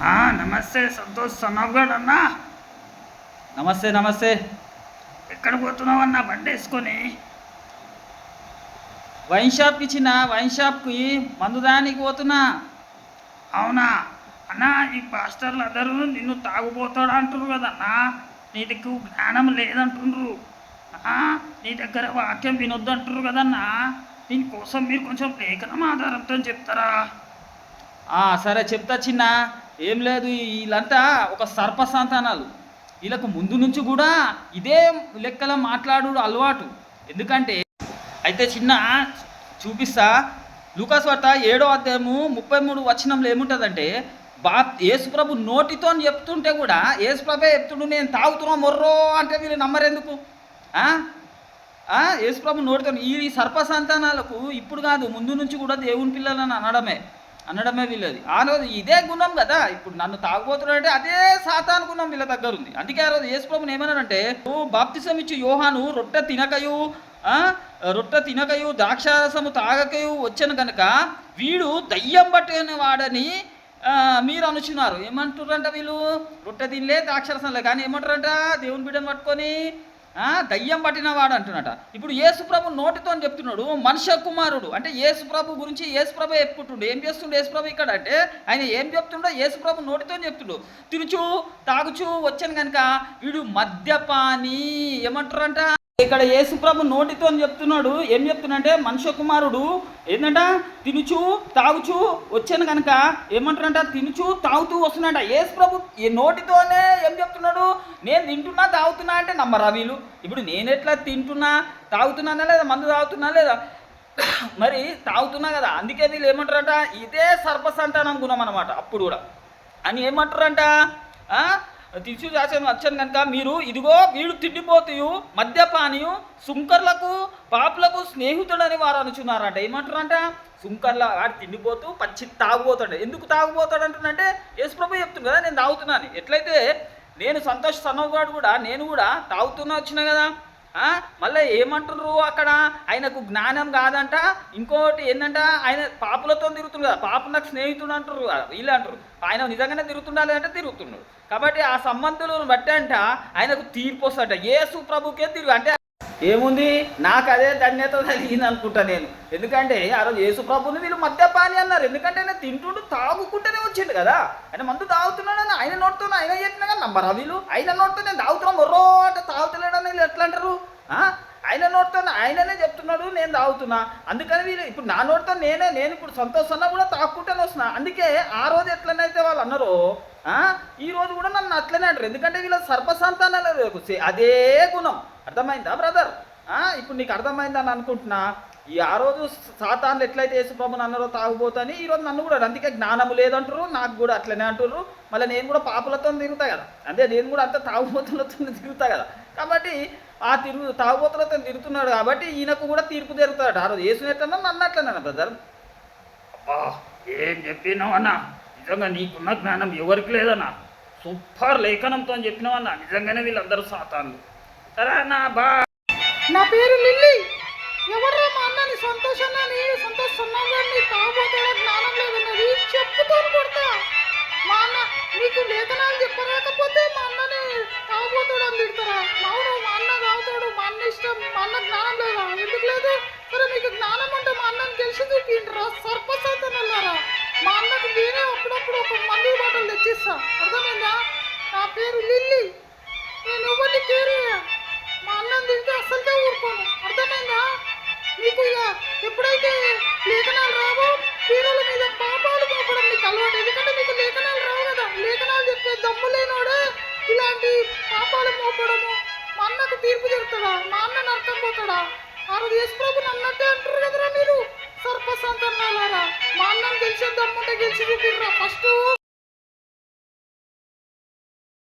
నమస్తే సంతోష్ సన్నగాడు అన్నా. నమస్తే నమస్తే. ఎక్కడ పోతున్నావు అన్నా బండి వేసుకొని? వైన్ షాప్కి ఇచ్చిన వైన్ షాప్కి మందు దానికి పోతున్నా. అవునా అన్నా, ఈ పాస్టర్లు అందరూ నిన్ను తాగుపోతాడు అంటున్నారు కదన్నా. నీ దగ్గర జ్ఞానం లేదంటుండ్రు. నీ దగ్గర వాక్యం వినొద్దు అంటున్నారు కదన్నా. దీనికోసం మీరు కొంచెం లేఖనం ఆధారంతో చెప్తారా? సరే చెప్తా చిన్న. ఏం లేదు, వీళ్ళంతా ఒక సర్ప సంతానాలు. వీళ్ళకు ముందు నుంచి కూడా ఇదే లెక్కల మాట్లాడు అలవాటు. ఎందుకంటే అయితే చిన్న చూపిస్తా. లూకాసు వార్త 7వ అధ్యాయము 33 వచనంలో ఏముంటుందంటే, యేసుప్రభు నోటితో చెప్తుంటే కూడా యేసుప్రభే చెప్తుండు నేను తాగుతున్నా మొర్రో అంటే వీళ్ళు నమ్మరెందుకు? యేసుప్రభు నోటితో ఈ సర్ప సంతానాలకు ఇప్పుడు కాదు ముందు నుంచి కూడా దేవుని పిల్లలని అనడమే వీళ్ళది. ఆ రోజు ఇదే గుణం కదా. ఇప్పుడు నన్ను తాగుపోతున్నాడంటే అదే సాతాను గుణం వీళ్ళ దగ్గర ఉంది. అందుకే ఆ రోజు యేసుప్రభుని ఏమన్నాడంటే, బాప్తిసం ఇచ్చి యోహాను రొట్టె తినకయు ద్రాక్షారసము తాగకయు వచ్చాను కనుక వీడు దయ్యం పట్టిన వాడని మీరు అనుచున్నారు. ఏమంటారంట వీళ్ళు? రొట్టె తినలే ద్రాక్షారసంలే, కానీ ఏమంటారంట దేవుని బిడ్డను పట్టుకొని దయ్యం పట్టిన వాడు అంటున్నట. ఇప్పుడు యేసుప్రభు నోటితో చెప్తున్నాడు. మనుష్య కుమారుడు అంటే యేసుప్రభు గురించి యేసుప్రభు చెప్పుకుంటుండు. ఏం చేస్తుండే యేసుప్రభు ఇక్కడ అంటే, ఆయన ఏం చెప్తుండో యేసుప్రభు నోటితో చెప్తుండు. తినుచు తాగుచు వచ్చాను కనుక వీడు మద్యపాని. ఏమంటారంట ఇక్కడ? యేసుప్రభు నోటితో చెప్తున్నాడు. ఏం చెప్తున్నాడంటే, మనుష్య కుమారుడు ఏంటంట తినుచు తాగుచు వచ్చాను కనుక ఏమంటారంట, తినుచు తాగుతూ వస్తున్నాడంట. యేసుప్రభు ఈ నోటితోనే ఏం చెప్తున్నాడు? నేను తింటున్నా తాగుతున్నా అంటే నమ్మరా వీళ్ళు? ఇప్పుడు నేను ఎట్లా తింటున్నా తాగుతున్నానా లేదా? మందు తాగుతున్నా లేదా? మరి తాగుతున్నా కదా. అందుకే వీళ్ళు ఏమంటారంట, ఇదే సర్పసంతానం గుణం అనమాట. అప్పుడు కూడా అని ఏమంటారంట, తిరిచి రాశాను వచ్చాను కనుక మీరు ఇదిగో వీడు తిండిపోతూ మద్యపానీయు సుంకర్లకు పాపులకు స్నేహితుడని వారు అనుచున్నారంట. ఏమంటారంట? సుంకర్ల వాడు తిండిపోతూ పచ్చి తాగుపోతాడు. ఎందుకు తాగుపోతాడు అంటున్నంటే, యేసుప్రభు చెప్తుంది కదా నేను తాగుతున్నాను. ఎట్లయితే నేను సంతోష్ సన్నగాడు కూడా నేను కూడా తాగుతున్నా వచ్చినా కదా. మళ్ళీ ఏమంటారు అక్కడ? ఆయనకు జ్ఞానం కాదంట. ఇంకోటి ఏంటంట, ఆయన పాపులతో తిరుగుతుంది కదా. పాపు నాకు స్నేహితుడు అంటారు వీళ్ళు అంటారు. ఆయన నిజంగానే తిరుగుతుండాలి అంటే తిరుగుతున్నాడు. కాబట్టి ఆ సంబంధులను బట్టి అంట ఆయనకు తీర్పు వస్తుంట. యేసు ప్రభుకే తిరుగు అంటే ఏముంది, నాకు అదే ధన్యత కలిగింది అనుకుంటా నేను. ఎందుకంటే ఆ రోజు యేసు ప్రభుని వీళ్ళు మద్యపాని అన్నారు. ఎందుకంటే ఆయన తింటుండు తాగుకుంటూనే వచ్చిండు కదా. ఆయన మందు తాగుతున్నాడని ఆయన నోటితో ఆయన చెప్పినా కానీ నమ్మరా వీళ్ళు? ఆయన నోటితో నేను తాగుతున్నా మొర్రో అంటే తాగుతున్నాడని వీళ్ళు ఎట్లా అంటారు? ఆయన నోటితో ఆయననే చెప్తున్నాడు నేను తాగుతున్నా. అందుకని వీళ్ళు ఇప్పుడు నా నోటితో నేను ఇప్పుడు సంతోషంగా కూడా తాగుకుంటూనే వస్తున్నా. అందుకే ఆ రోజు ఎట్లనైతే వాళ్ళు అన్నారో ఈ రోజు కూడా నన్ను అట్లనే అంటారు. ఎందుకంటే వీళ్ళ సర్పసంతానాలు అదే గుణం. అర్థమైందా బ్రదర్? ఇప్పుడు నీకు అర్థమైందని అనుకుంటున్నా. ఆ రోజు సాతాన్లు ఎట్లయితే యేసుప్రభుని అన్నారో తాగుపోతాని, ఈరోజు నన్ను కూడా అందుకే జ్ఞానము లేదంటారు. నాకు కూడా అట్లనే అంటారు. మళ్ళీ నేను కూడా పాపులతో తిరుగుతా కదా. అంటే నేను కూడా అంత తాగుబోతులతో తిరుగుతా కదా. కాబట్టి తాగుబోతులతో తిరుగుతున్నాడు కాబట్టి ఈయనకు కూడా తీర్పు జరుగుతాడు. ఆ రోజు యేసుని ఎట్లన్నా నన్ను అట్లనే బ్రదర్. ఏం చెప్పినావన్నా, నిజంగా నీకున్న జ్ఞానం ఎవరికి లేదన్నా. సూపర్ లేఖనంతో చెప్పినావన్నా. నిజంగానే వీళ్ళందరూ సాతాన్లు. సరే అన్నా, నా పేరు లిల్లీ. ఎవడ్రా మా అన్నని సంతోష్ సన్నాగారిని తాగుబోతాడా జ్ఞానం లేదన్నది చెప్పుతో కొడతా. మా అన్న నీకు లేఖనాలు చెప్పలేకపోతే మా అన్నని తాగుబోతాడు అని తిడతారా? అవును, మా అన్న తాగుతాడు, మా అన్న ఇష్టం. మా అన్న జ్ఞానం లేదా? ఎందుకు లేదు? సరే మీకు జ్ఞానం అంటే మా అన్నని తెలిసి చూపించరా సర్పసంతనల్లారా. మా అన్నకు నేనే అప్పుడప్పుడు ఒక మందు బాటలు తెచ్చిస్తా. అర్థమైందా? నా పేరు లిల్లీ. నేను ఎవరిని కేరియా. మా అన్నం తింటే అసలుకే ఊరుకోను. అర్థమైందా? మీకు ఇక ఎప్పుడైతే లేఖనాలు రావో పీరుల మీద పాపాలు మోపడం మీకు అలవాటు. ఎందుకంటే మీకు లేఖనాలు రావు కదా. లేఖనాలు చెప్పే దమ్ము లేనోడే ఇలాంటి పాపాలు మోపడము. మా అన్నకు తీర్పు జరుగుతుందా? మా అన్న నరకం పోతాడా? ఆ రోజు యేసుప్రభుని అన్నట్టే అంటారు కదరా మీరు సర్పసంతానాలారా. మా అన్నం గెలిచే దమ్ముంటే గెలిచి చూపిర్రా ఫస్ట్.